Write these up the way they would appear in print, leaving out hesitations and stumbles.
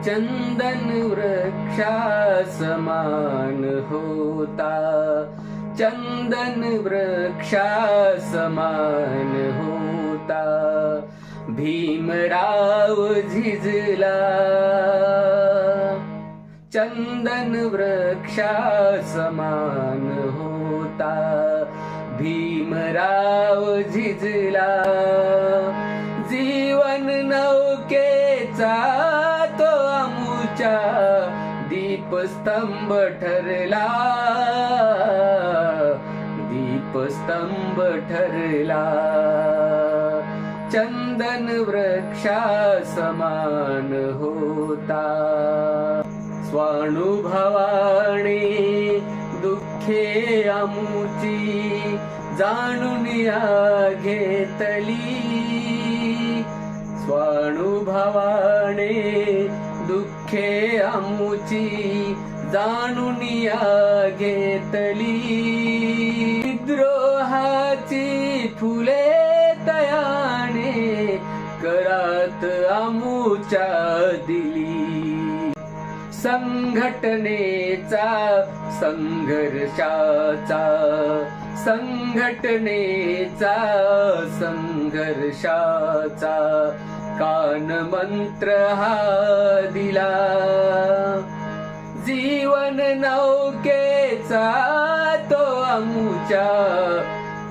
चंदन वृक्षा समान होता, चंदन वृक्षा समान होता। भीमराव झिजला, चंदन वृक्षा समान होता। भीमराव झिजला, जीवन नौकेचा तो आमुचा दीपस्तंभ ठरला, दीपस्तंभ ठरला। चंदन वृक्षा समान होता। स्वानुभवाने दुःखे आमुची जाणून या घेतली, स्वानुभवाने दुःखे आमुची जाणून या घेतली। विद्रोहाची फुले तयाने करात आमुच्या दिली। संघटनेचा संघर्षाचा, संघटनेचा संघर्षाचा कान मंत्र हा दिला। जीवन नौकेचा तो आमुच्या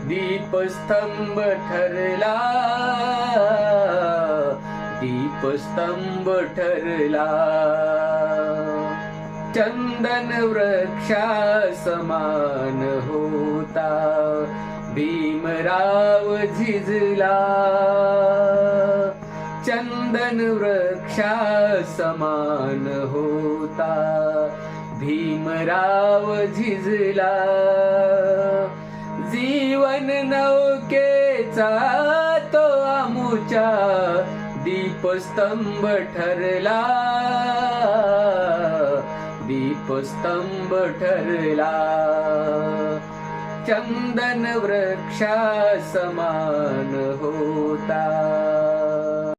दीपस्तंभ ठरला, दीपस्तंभ ठरला। चंदन वृक्षा समान होता, भीमराव झिजला। चंदन वृक्षा समान होता, भीमराव झिजला। जीवन नौकेचा तो आमुचा दीपस्तंभ ठरला, दीपस्तंभ ठरला। चंदन वृक्षा समान होता।